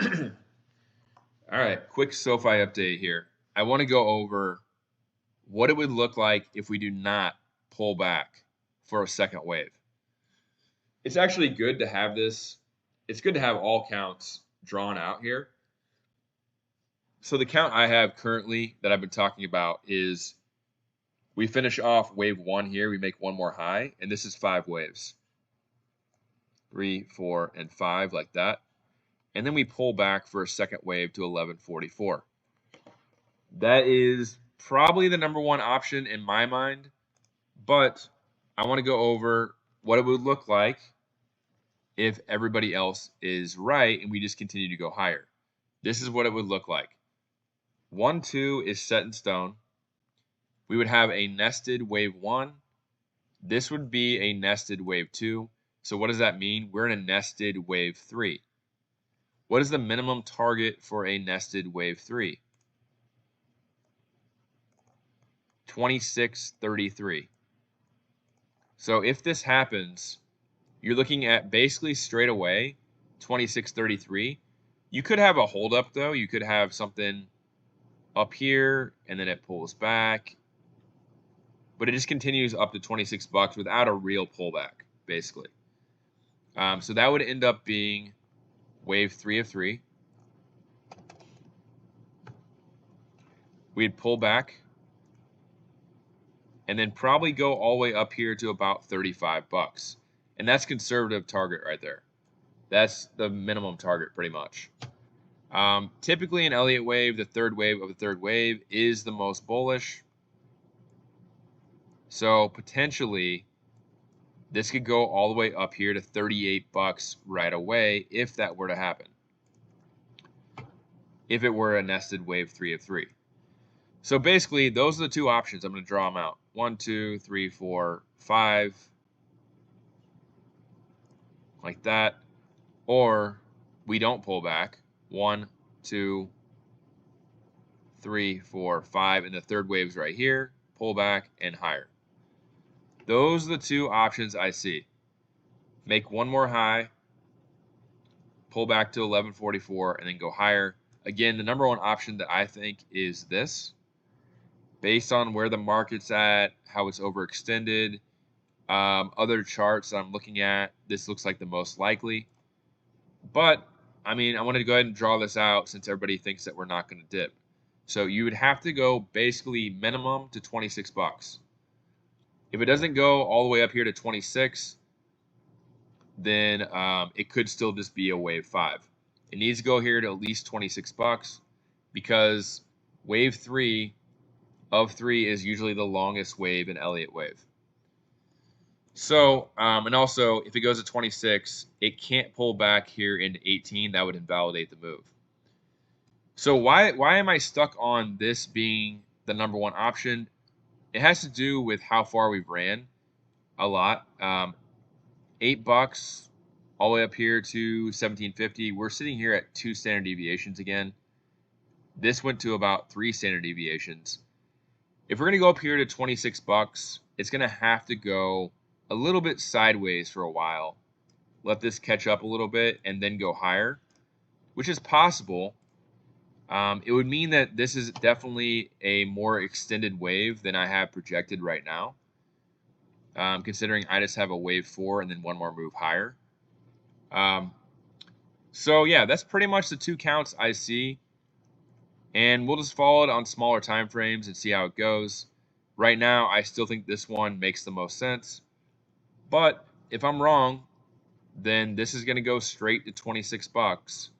All right, quick SOFI update here. I want to go over what it would look like if we do not pull back for a second wave. It's actually good to have this. It's good to have all counts drawn out here. So the count I have currently that I've been talking about is we finish off wave 1 here. We make one more high, and this is 5 waves. 3, 4, and 5 like that. And then we pull back for a second wave to 1144. That is probably the number one option in my mind, but I want to go over what it would look like if everybody else is right and we just continue to go higher. This is what it would look like. 1, 2 is set in stone. We would have a nested wave 1. This would be a nested wave 2. So what does that mean? We're in a nested wave 3. What is the minimum target for a nested wave 3? 2633. So if this happens, you're looking at basically straight away 2633. You could have a hold up though. You could have something up here and then it pulls back, but it just continues up to $26 without a real pullback, basically. So that would end up being wave 3 of 3. We'd pull back and then probably go all the way up here to about $35. And that's conservative target right there. That's the minimum target pretty much. Typically in Elliott Wave, the third wave of the third wave is the most bullish. So potentially this could go all the way up here to $38 right away if that were to happen. If it were a nested wave 3 of 3. So basically those are the two options. I'm going to draw them out. 1, 2, 3, 4, 5. Like that. Or we don't pull back. 1, 2, 3, 4, 5. And the third wave's right here. Pull back and higher. Those are the two options I see. Make one more high, pull back to 1144, and then go higher. Again, the number one option that I think is this. Based on where the market's at, how it's overextended, other charts that I'm looking at, this looks like the most likely. But, I mean, I wanted to go ahead and draw this out since everybody thinks that we're not going to dip. So you would have to go basically minimum to $26. If it doesn't go all the way up here to 26, then it could still just be a wave 5. It needs to go here to at least $26 because wave 3 of 3 is usually the longest wave in Elliott Wave. So, and also if it goes to 26, it can't pull back here into 18. That would invalidate the move. So why am I stuck on this being the number one option? It has to do with how far we've ran a lot. $8 all the way up here to 1750. We're sitting here at 2 standard deviations again. This went to about 3 standard deviations. If we're going to go up here to $26, it's going to have to go a little bit sideways for a while. Let this catch up a little bit and then go higher, which is possible. It would mean that this is definitely a more extended wave than I have projected right now, considering I just have a wave 4 and then one more move higher. So yeah, that's pretty much the two counts I see, and we'll just follow it on smaller time frames and see how it goes. Right now, I still think this one makes the most sense, but if I'm wrong, then this is going to go straight to $26,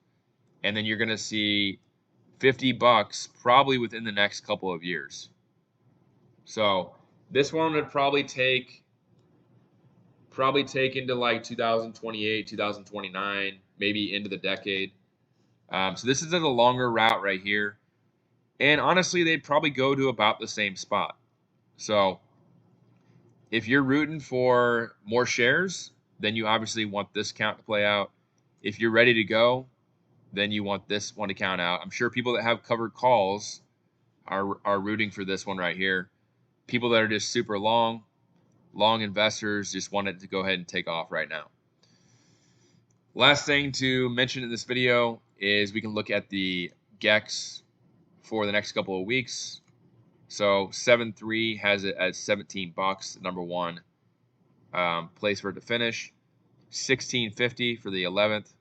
and then you're going to see $50 probably within the next couple of years. So this one would probably take into like 2028, 2029, maybe into the decade. So this is a longer route right here. And honestly, they'd probably go to about the same spot. So if you're rooting for more shares, then you obviously want this count to play out. If you're ready to go, then you want this one to count out. I'm sure people that have covered calls are rooting for this one right here. People that are just super long investors just want it to go ahead and take off right now. Last thing to mention in this video, is we can look at the GEX for the next couple of weeks. So 7.3 has it at 17 bucks, number one place for it to finish. 16.50 for the 11th,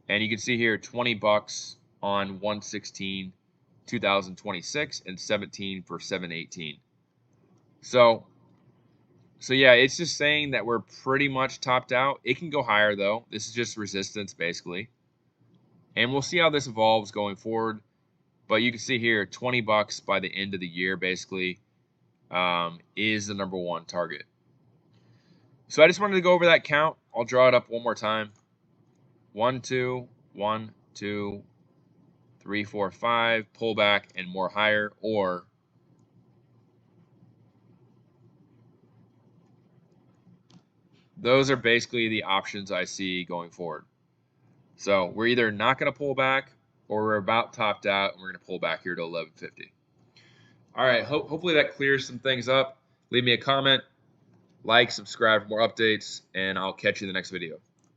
and you can see here 20 bucks on 1/16/2026 and 17 for 7/18. So yeah, it's just saying that we're pretty much topped out. It can go higher though. This is just resistance basically, and we'll see how this evolves going forward. But you can see here 20 bucks by the end of the year basically is the number one target. So I just wanted to go over that count. I'll draw it up one more time. 1, 2, 1, 2, 3, 4, 5, pullback and more higher, or those are basically the options I see going forward. So we're either not going to pull back or we're about topped out and we're going to pull back here to 11.50. All right, hopefully that clears some things up. Leave me a comment, like, subscribe for more updates, and I'll catch you in the next video.